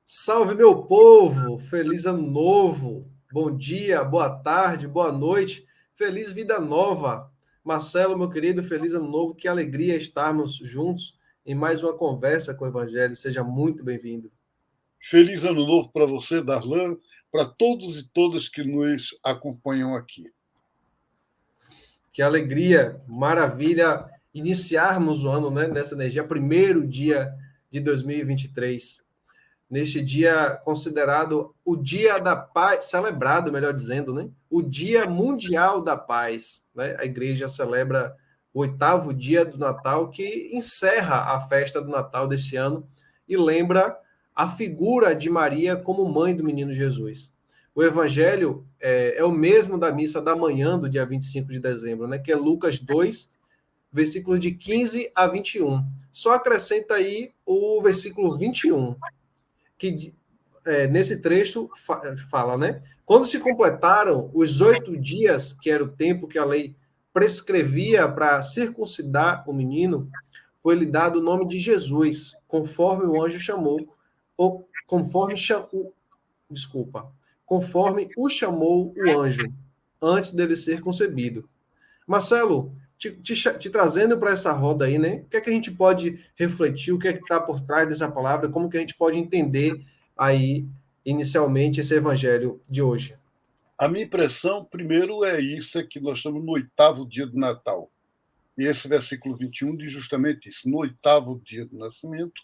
Salve, meu povo! Feliz ano novo! Bom dia, boa tarde, boa noite, feliz vida nova! Marcelo, meu querido, feliz ano novo, que alegria estarmos juntos em mais uma conversa com o Evangelho. Seja muito bem-vindo. Feliz ano novo para você, Darlan, para todos e todas que nos acompanham aqui. Que alegria, maravilha iniciarmos o ano, né, nessa energia, primeiro dia de 2023. Neste dia considerado o Dia da Paz, celebrado, melhor dizendo, né? O Dia Mundial da Paz, né? A igreja celebra o oitavo dia do Natal, que encerra a festa do Natal desse ano e lembra a figura de Maria como mãe do menino Jesus. O evangelho é o mesmo da missa da manhã do dia 25 de dezembro, né? Que é Lucas 2, versículos de 15 a 21. Só acrescenta aí o versículo 21, que nesse trecho fala, né? Quando se completaram os 8 dias, que era o tempo que a lei prescrevia para circuncidar o menino, foi-lhe dado o nome de Jesus, conforme o anjo chamou, ou conforme desculpa, conforme o chamou o anjo, antes dele ser concebido. Marcelo, te trazendo para essa roda aí, né? O que é que a gente pode refletir, o que é que está por trás dessa palavra, como que a gente pode entender aí, inicialmente, esse evangelho de hoje? A minha impressão, primeiro, é isso, é que nós estamos no oitavo dia do Natal. E esse versículo 21 diz justamente isso, no oitavo dia do nascimento.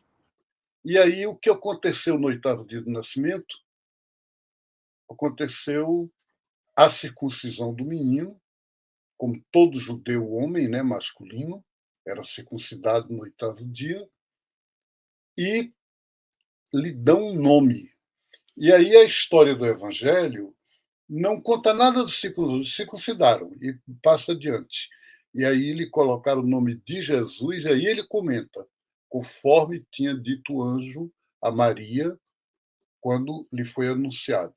E aí, o que aconteceu no oitavo dia do nascimento? Aconteceu a circuncisão do menino, como todo judeu homem, né, masculino, era circuncidado no oitavo dia, e lhe dão um nome. E aí a história do Evangelho não conta nada dos circuncidaram e passa adiante. E aí lhe colocaram o nome de Jesus, e aí ele comenta, conforme tinha dito o anjo a Maria quando lhe foi anunciado.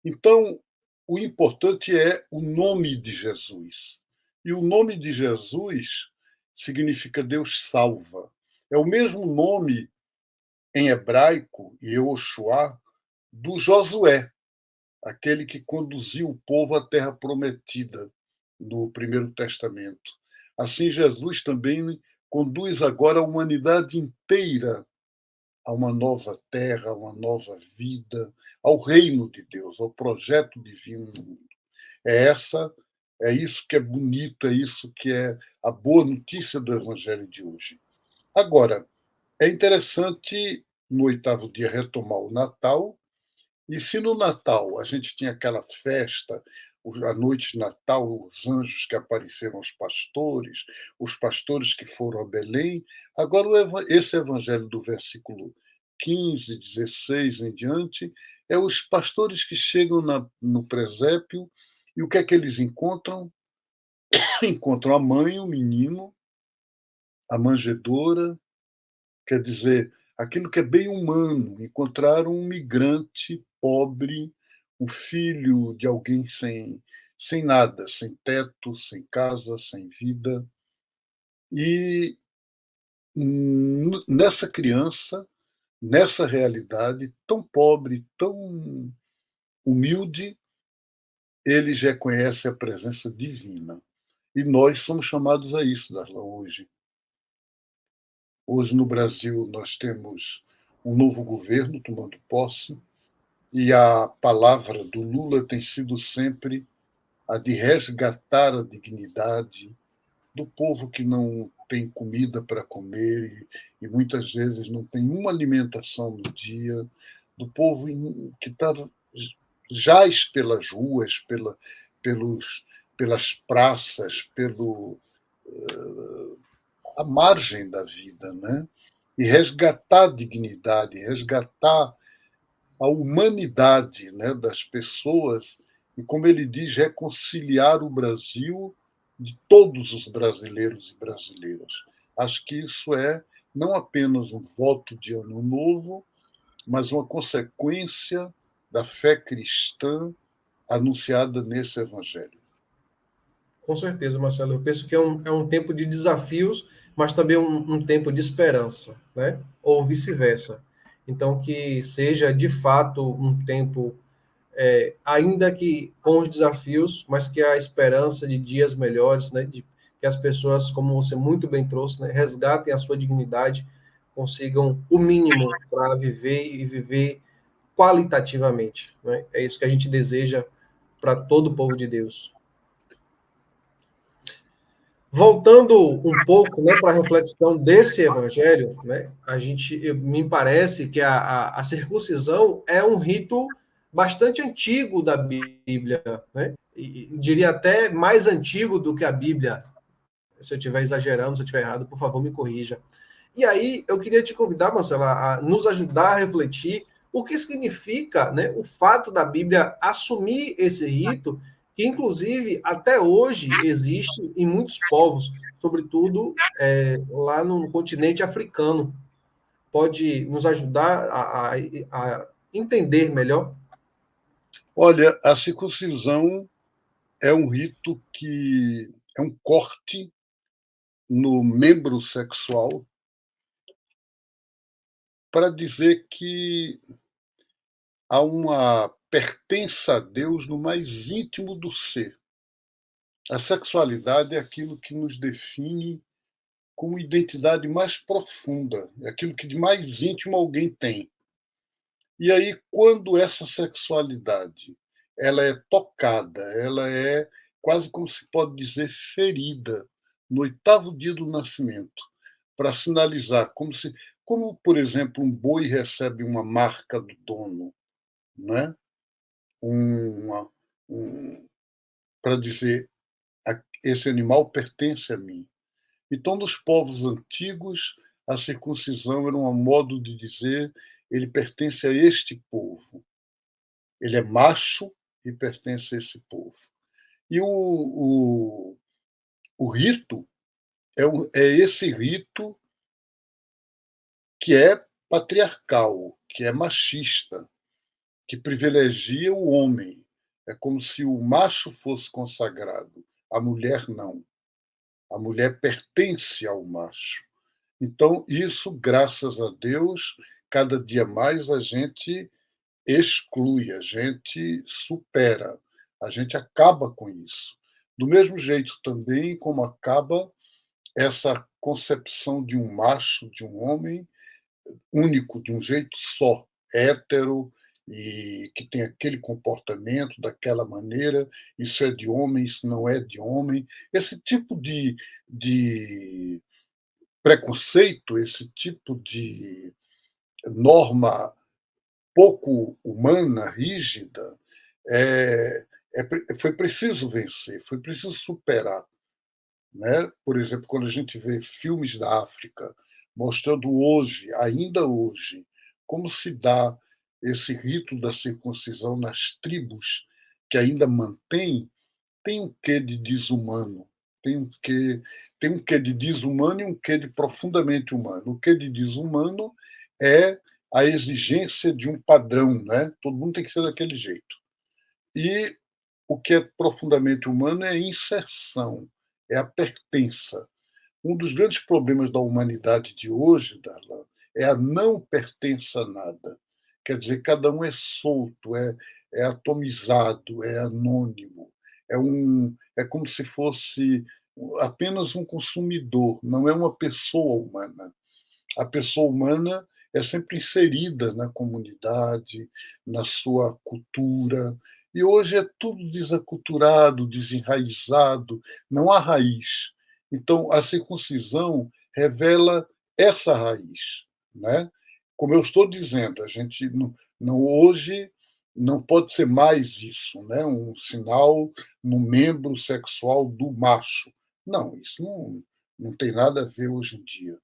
Então, o importante é o nome de Jesus. E o nome de Jesus significa Deus salva. É o mesmo nome em hebraico, Yehoshua, do Josué, aquele que conduziu o povo à terra prometida no Primeiro Testamento. Assim, Jesus também conduz agora a humanidade inteira a uma nova terra, a uma nova vida, ao reino de Deus, ao projeto divino no mundo. É essa, é isso que é bonito, é isso que é a boa notícia do Evangelho de hoje. Agora, é interessante no oitavo dia retomar o Natal. E se no Natal a gente tinha aquela festa, a noite de Natal, os anjos que apareceram aos pastores, os pastores que foram a Belém, agora esse evangelho do versículo 15, 16 em diante, é os pastores que chegam no presépio e o que é que eles encontram? Encontram a mãe, o menino, a manjedoura, quer dizer, aquilo que é bem humano. Encontraram um migrante pobre, um filho de alguém sem nada, sem teto, sem casa, sem vida. E nessa criança, nessa realidade tão pobre, tão humilde, eles reconhecem a presença divina. E nós somos chamados a isso, Darlan, hoje. Hoje, no Brasil, nós temos um novo governo tomando posse, e a palavra do Lula tem sido sempre a de resgatar a dignidade do povo que não tem comida para comer e muitas vezes não tem uma alimentação no dia, do povo que está jaz pelas ruas, pelos, pelas praças, pelo a margem da vida, né? E resgatar a dignidade, resgatar a humanidade, né, das pessoas e, como ele diz, reconciliar o Brasil de todos os brasileiros e brasileiras. Acho que isso é não apenas um voto de ano novo, mas uma consequência da fé cristã anunciada nesse evangelho. Com certeza, Marcelo. Eu penso que é um tempo de desafios, mas também um tempo de esperança, né? Ou vice-versa. Então, que seja de fato um tempo, ainda que com os desafios, mas que a esperança de dias melhores, né, de que as pessoas, como você muito bem trouxe, né, resgatem a sua dignidade, consigam o mínimo para viver e viver qualitativamente. Né? É isso que a gente deseja para todo o povo de Deus. Voltando um pouco, né, para a reflexão desse evangelho, né, me parece que a circuncisão é um rito bastante antigo da Bíblia, né, e diria até mais antigo do que a Bíblia. Se eu estiver exagerando, se eu estiver errado, por favor, me corrija. E aí eu queria te convidar, Marcela, a nos ajudar a refletir o que significa, né, o fato da Bíblia assumir esse rito, que inclusive até hoje existe em muitos povos, sobretudo lá no continente africano. Pode nos ajudar a entender melhor? Olha, a circuncisão é um rito que é um corte no membro sexual para dizer que há uma pertença a Deus no mais íntimo do ser. A sexualidade é aquilo que nos define como identidade mais profunda, é aquilo que de mais íntimo alguém tem. E aí, quando essa sexualidade ela é tocada, ela é quase como se pode dizer ferida no oitavo dia do nascimento, para sinalizar como, por exemplo, um boi recebe uma marca do dono, né? Uma, para dizer esse animal pertence a mim. Então, nos povos antigos, a circuncisão era um modo de dizer ele pertence a este povo. Ele é macho e pertence a esse povo. E o rito é esse rito que é patriarcal, que é machista, que privilegia o homem. É como se o macho fosse consagrado, a mulher não. A mulher pertence ao macho. Então, isso, graças a Deus, cada dia mais a gente exclui, a gente supera, a gente acaba com isso. Do mesmo jeito também como acaba essa concepção de um macho, de um homem único, de um jeito só, hétero, e que tem aquele comportamento daquela maneira, isso é de homem, isso não é de homem. Esse tipo de preconceito, esse tipo de norma pouco humana, rígida, é, foi preciso vencer, foi preciso superar. Né? Por exemplo, quando a gente vê filmes da África mostrando hoje, ainda hoje, como se dá esse rito da circuncisão nas tribos que ainda mantém, tem um quê de desumano, tem um quê de desumano e um quê de profundamente humano. O quê de desumano é a exigência de um padrão, né? Todo mundo tem que ser daquele jeito. E o que é profundamente humano é a inserção, é a pertença. Um dos grandes problemas da humanidade de hoje, Darlan, é a não pertença a nada. Quer dizer, cada um é solto, é atomizado, é anônimo, é como se fosse apenas um consumidor, não é uma pessoa humana. A pessoa humana é sempre inserida na comunidade, na sua cultura, e hoje é tudo desaculturado, desenraizado, não há raiz. Então, a circuncisão revela essa raiz. Né? Como eu estou dizendo, a gente hoje não pode ser mais isso, né? Um sinal no membro sexual do macho. Não, isso não tem nada a ver hoje em dia.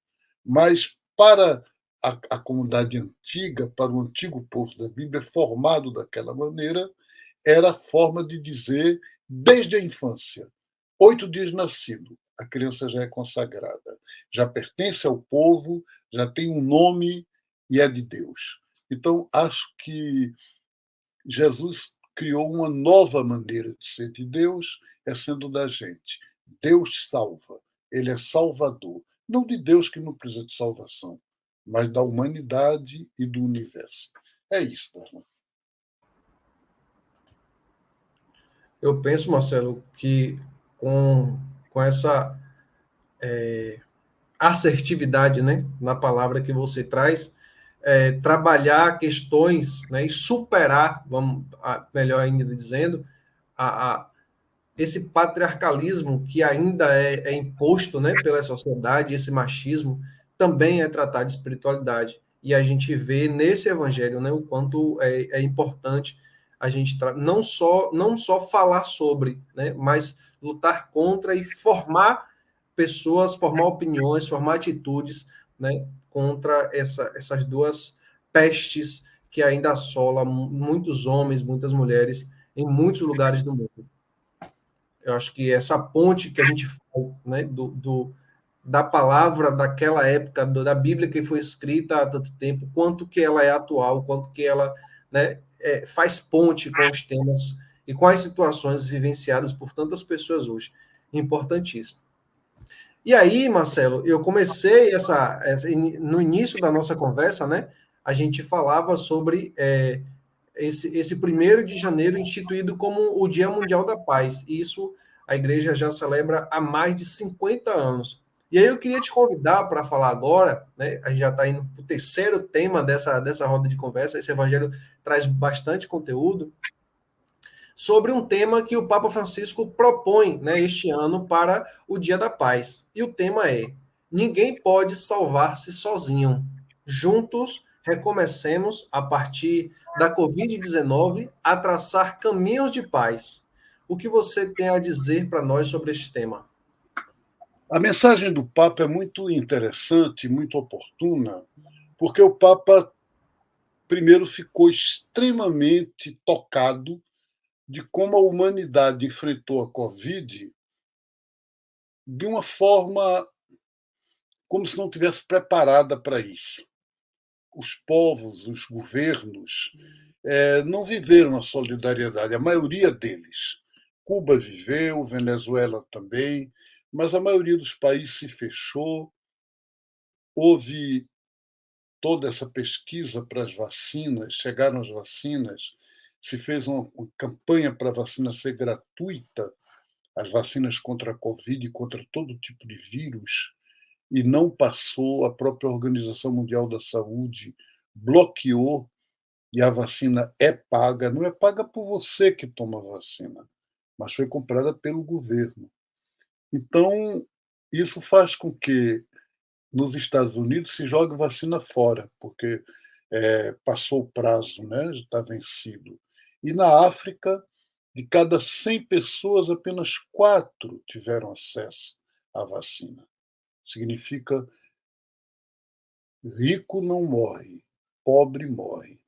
Mas para a comunidade antiga, para o antigo povo da Bíblia, formado daquela maneira, era a forma de dizer, desde a infância, 8 dias nascido, a criança já é consagrada, já pertence ao povo, já tem um nome e é de Deus. Então, acho que Jesus criou uma nova maneira de ser de Deus, é sendo da gente. Deus salva, ele é salvador. Não de Deus que não precisa de salvação, mas da humanidade e do universo. É isso, Darlan. Eu penso, Marcelo, que com essa assertividade, né, na palavra que você traz, trabalhar questões, né, e superar, vamos, melhor ainda dizendo, a esse patriarcalismo que ainda é imposto, né, pela sociedade, esse machismo, também é tratar de espiritualidade. E a gente vê nesse evangelho, né, o quanto é importante a gente não só falar sobre, né, mas lutar contra e formar pessoas, formar opiniões, formar atitudes, né, contra essas duas pestes que ainda assolam muitos homens, muitas mulheres em muitos lugares do mundo. Eu acho que essa ponte que a gente faz, né, da palavra daquela época, da Bíblia que foi escrita há tanto tempo, quanto que ela é atual, quanto que ela, né, faz ponte com os temas e com as situações vivenciadas por tantas pessoas hoje. Importantíssimo. E aí, Marcelo, eu comecei no início da nossa conversa, né? A gente falava sobre esse 1º de janeiro instituído como o Dia Mundial da Paz. Isso a igreja já celebra há mais de 50 anos. E aí eu queria te convidar para falar agora, né? A gente já está indo para o terceiro tema dessa roda de conversa. Esse evangelho traz bastante conteúdo sobre um tema que o Papa Francisco propõe, né, este ano para o Dia da Paz. E o tema é: ninguém pode salvar-se sozinho. Juntos, recomecemos, a partir da Covid-19, a traçar caminhos de paz. O que você tem a dizer para nós sobre este tema? A mensagem do Papa é muito interessante, muito oportuna, porque o Papa, primeiro, ficou extremamente tocado de como a humanidade enfrentou a Covid de uma forma como se não tivesse preparada para isso. Os povos, os governos, não viveram a solidariedade, a maioria deles. Cuba viveu, Venezuela também, mas a maioria dos países se fechou. Houve toda essa pesquisa para as vacinas, chegaram as vacinas, se fez uma campanha para a vacina ser gratuita, as vacinas contra a Covid e contra todo tipo de vírus, e não passou. A própria Organização Mundial da Saúde bloqueou, e a vacina é paga. Não é paga por você que toma a vacina, mas foi comprada pelo governo. Então, isso faz com que nos Estados Unidos se jogue vacina fora, porque passou o prazo, né? Já está vencido. E na África, de cada 100 pessoas, apenas 4 tiveram acesso à vacina. Significa rico não morre, pobre morre.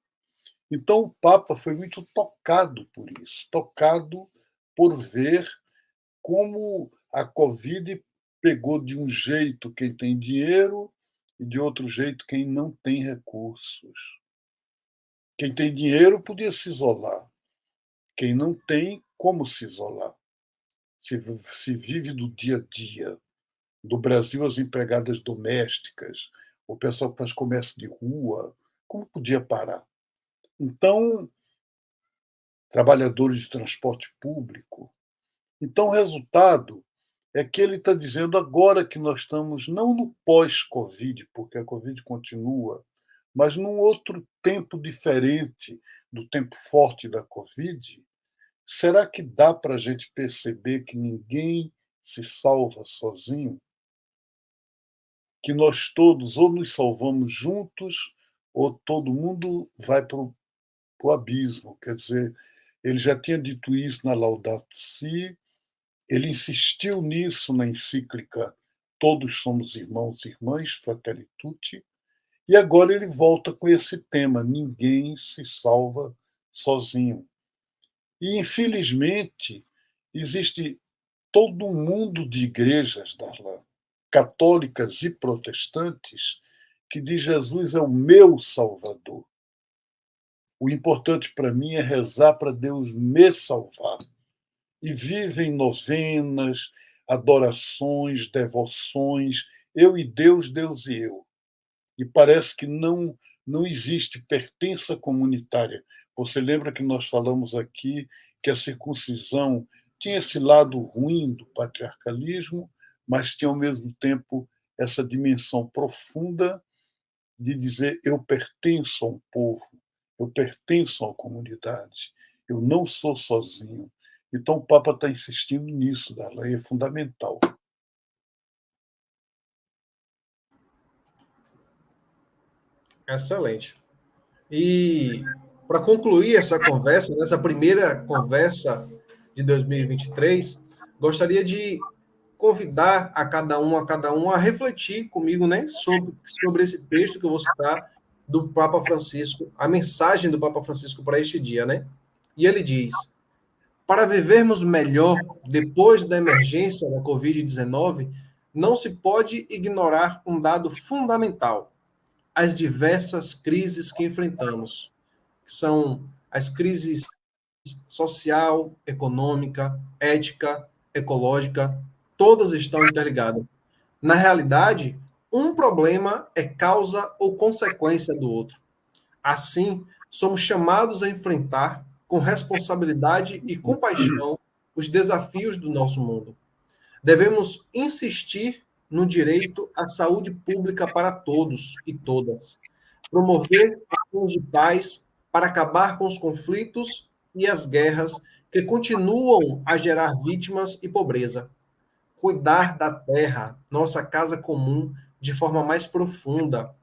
Então o Papa foi muito tocado por isso, tocado por ver como a Covid pegou de um jeito quem tem dinheiro e de outro jeito quem não tem recursos. Quem tem dinheiro podia se isolar, quem não tem, como se isolar? Se vive do dia a dia. Do Brasil, as empregadas domésticas, o pessoal que faz comércio de rua, como podia parar? Então, trabalhadores de transporte público. Então, o resultado é que ele está dizendo agora que nós estamos não no pós-Covid, porque a Covid continua, mas num outro tempo diferente do tempo forte da Covid. Será que dá para a gente perceber que ninguém se salva sozinho? Que nós todos ou nos salvamos juntos ou todo mundo vai para o abismo. Quer dizer, ele já tinha dito isso na Laudato Si, ele insistiu nisso na encíclica Todos Somos Irmãos e Irmãs, Fratelli Tutti, e agora ele volta com esse tema: ninguém se salva sozinho. E, infelizmente, existe todo um mundo de igrejas, Darlan, católicas e protestantes, que diz Jesus é o meu Salvador. O importante para mim é rezar para Deus me salvar. E vivem novenas, adorações, devoções, eu e Deus, Deus e eu. e parece que não existe pertença comunitária. Você lembra que nós falamos aqui que a circuncisão tinha esse lado ruim do patriarcalismo, mas tinha, ao mesmo tempo, essa dimensão profunda de dizer: eu pertenço a um povo, eu pertenço a uma comunidade, eu não sou sozinho. Então, o Papa está insistindo nisso, Darlan, e é fundamental. Excelente. E para concluir essa conversa, nessa primeira conversa de 2023, gostaria de convidar a cada um a refletir comigo, né, sobre esse texto que eu vou citar do Papa Francisco, a mensagem do Papa Francisco para este dia, né? E ele diz: para vivermos melhor depois da emergência da Covid-19, não se pode ignorar um dado fundamental: as diversas crises que enfrentamos, que são as crises social, econômica, ética, ecológica, todas estão interligadas. Na realidade, um problema é causa ou consequência do outro. Assim, somos chamados a enfrentar com responsabilidade e compaixão os desafios do nosso mundo. Devemos insistir no direito à saúde pública para todos e todas, promover ações de paz para acabar com os conflitos e as guerras que continuam a gerar vítimas e pobreza, cuidar da terra, nossa casa comum, de forma mais profunda,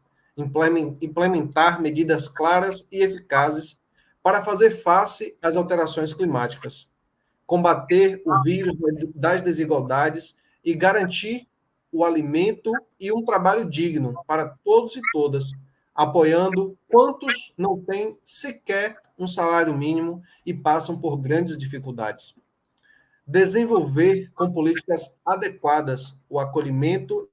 implementar medidas claras e eficazes para fazer face às alterações climáticas, combater o vírus das desigualdades e garantir o alimento e um trabalho digno para todos e todas, apoiando quantos não têm sequer um salário mínimo e passam por grandes dificuldades. Desenvolver com políticas adequadas o acolhimento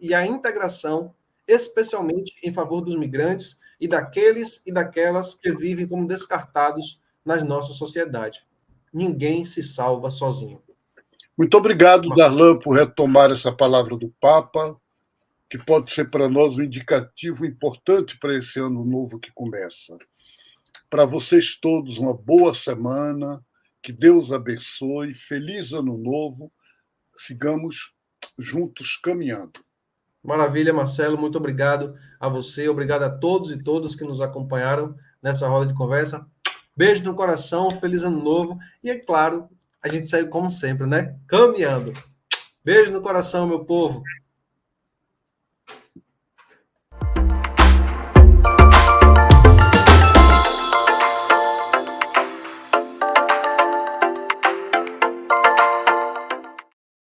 e a integração, especialmente em favor dos migrantes e daqueles e daquelas que vivem como descartados na nossa sociedade. Ninguém se salva sozinho. Muito obrigado, Darlan, por retomar essa palavra do Papa, que pode ser para nós um indicativo importante para esse ano novo que começa. Para vocês todos, uma boa semana, que Deus abençoe, feliz ano novo, sigamos juntos caminhando. Maravilha, Marcelo, muito obrigado a você, obrigado a todos e todas que nos acompanharam nessa roda de conversa. Beijo no coração, feliz ano novo e, é claro, a gente segue como sempre, né? Caminhando. Beijo no coração, meu povo.